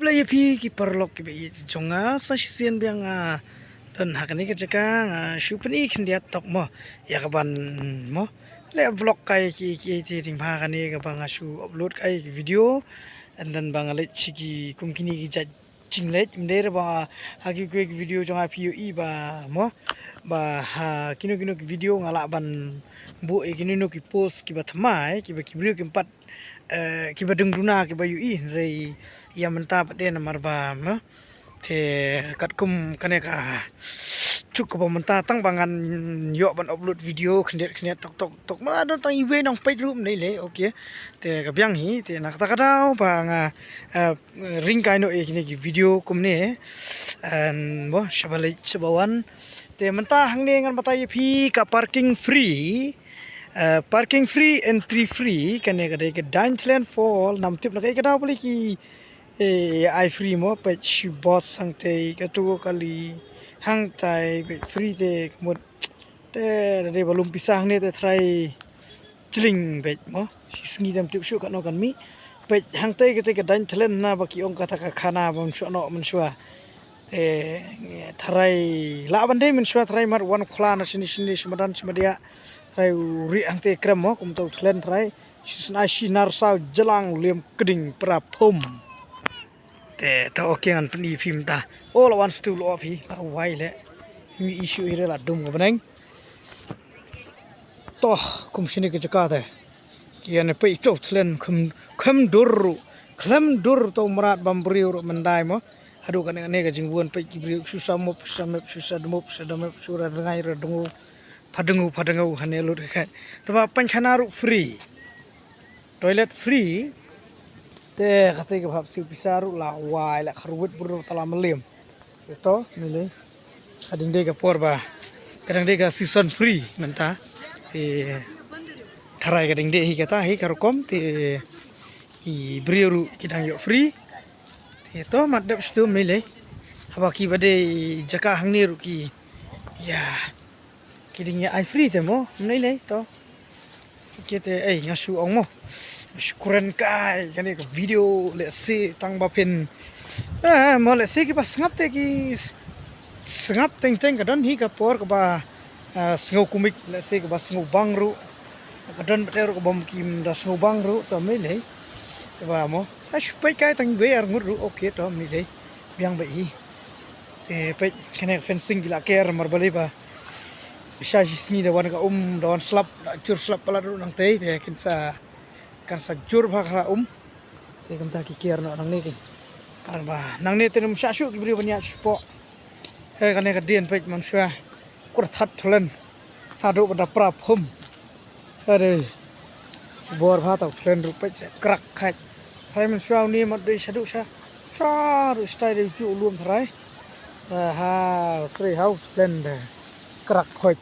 Mulai ki perlok ki bai jonga sa sisian biang dan hakani ke jakang supeni khendia tok mo ya kaban mo le vlog kai ki ting pha kani ka bang su upload kai video and then bang le chiki kumkini ki ja chinglet mder ba haki quick video jonga POE ba mo ba ha kino ki video ngala ban bu e kino ki post ki ba thamai ki ba ki video ki empat ki ba dung duna ki ba UI rei ya menta pade namar ba no the kat kum kane ka chuk ba menta tang bangan yo ban upload video khnet tok ma do tang iwe nang page room nei le okay te ka byang hi te nak ta kadau ba nga ring kai no e kini ki video kum ne and bo shabalai chabawan te menta hangne ngan batai phi ka parking free entry free kane ka de ke Dainthland Fall nam tip na kai ka daw pali ki I free mo pa boss hang te ka tu kali hang tai free te mo te de balum pisang ne te try chling be mo sngi dam tip shu ka no kan mi pe hang te ka Dainthland na ba ki ong ka ta ka khana bam shu no man shwa te tharai la ban de min shwa tharai mar wan khla na sini smadan smadia trai ri ang te kram mo kum to thlen trai sna sinar sa jelang lem keding pra phum te to okay an pni phim ta all wants to lo phi la wai le mi issue ire la dum go banang to kum sini ke jaka te ki an pe to thlen kham dur to marat bam briu mandai mo hadu kan ne ka jingwon pe ki briu susamop sadamop sura ngai ra dungu Padangu hane lu dekat. Tama panchana ru free. Toilet free. Te kate ke bab siu pisaru la wai la kharwet bur tala melim. Itu nile. Kadang de ka porba. Kadang de ka season free menta. Te tharai kadang de hi kata hi karokom te ki briuru kidang yo free. Te to madap stu mile. Haba ki bade jaka hangni ru ki ya kidingnya I free te mo nei le to kete ngasu ong mo syukuran kai kani video let's see tang ba pen mo let's see ki pas ngap te ki ngap teng ka don hi ka por ka ba sngo kumik let's see ka ba sngo bangru ka don beter ka bom kim da sngo bangru to mei le to ba mo pai kai tang be ar ngur okay to mei le biang ba hi te pe kene fencing gila ker mar bale ba Isya sini da wan ka da wan slap jur slap pala ru nang te kan sa jur ba ka te kam ta ki kier no nang ne ki arba nang ne te num sha shu ki bri banya spo he kan ne ka dien pe man shwa kur that thlen ha ru ba pra phum are bor ba ta thlen ru pe krak khat thai man shwa ni ma dei shadu sha cha ru style ju luom thrai ha tre hau thlen de krak khoi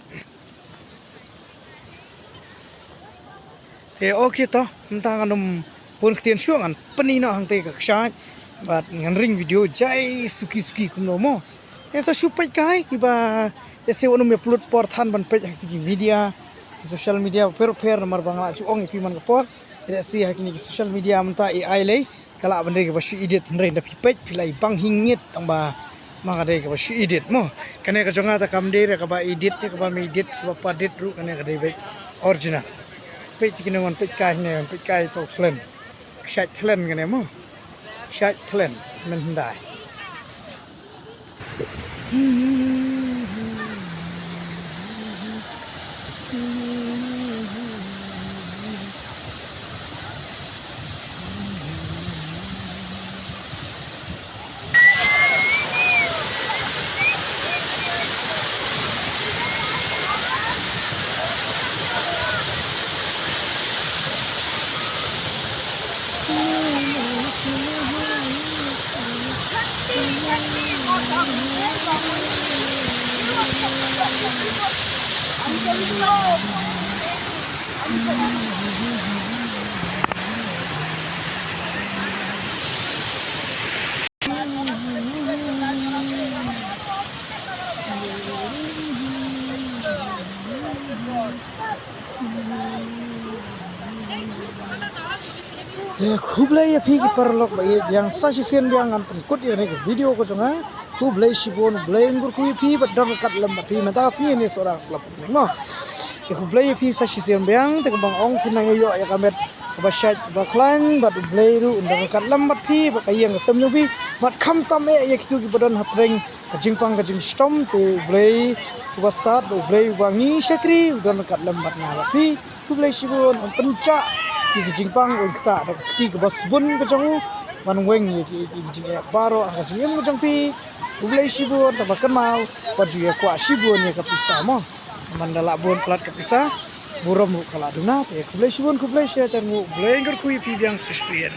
te okay to mta kanum pon ktien shuang an pani no hang te ka ksha bat ngan ring video jai suki kum no mo esa supai kai ki ba ese wonu me upload por than ban pe ki media social media per mar bangla chu ong pi man ka por ese hakini ki social media mta AI le kala ban re ka ba shu edit re na pi pe pilai bang hingit tang ba maka de ka ba shu edit mo kane ka jonga ta kam de ka ba edit ka ba me edit ka ba padit ru kane ka de be original pe tikine wan pe kai ne pe kai to thlen shat thlen kane mo shat thlen men dai Kublai api ki parlok ba yang sasisen yang an penkut ya ni video ko jonga kublai shibon blai ngur ku pi ba dor kat lam api mata sini ni sora slap ni mo ke kublai api sasisen yang te bang ong pinang yo ya kamet ba shat ba klan ba blai ru ndor kat lam api ba kayang sem yo pi ba kham tam e ye kitu ki bodon hapreng ka jingpang ka jing stom te blai ba start blai wangi shakri ndor kat lam bat na api kublai shibon penca ki jingpang ul kta da kti ke bos bun ke jong wan weng ki jing baro ha jing ke jong pi ulai shibun ta bakan mau paju ya kwa shibun ya kapisa mo mandala bon plat kapisa buram kala duna te kulai shibun kulai sha chan mu blai ngur kui pi biang sisien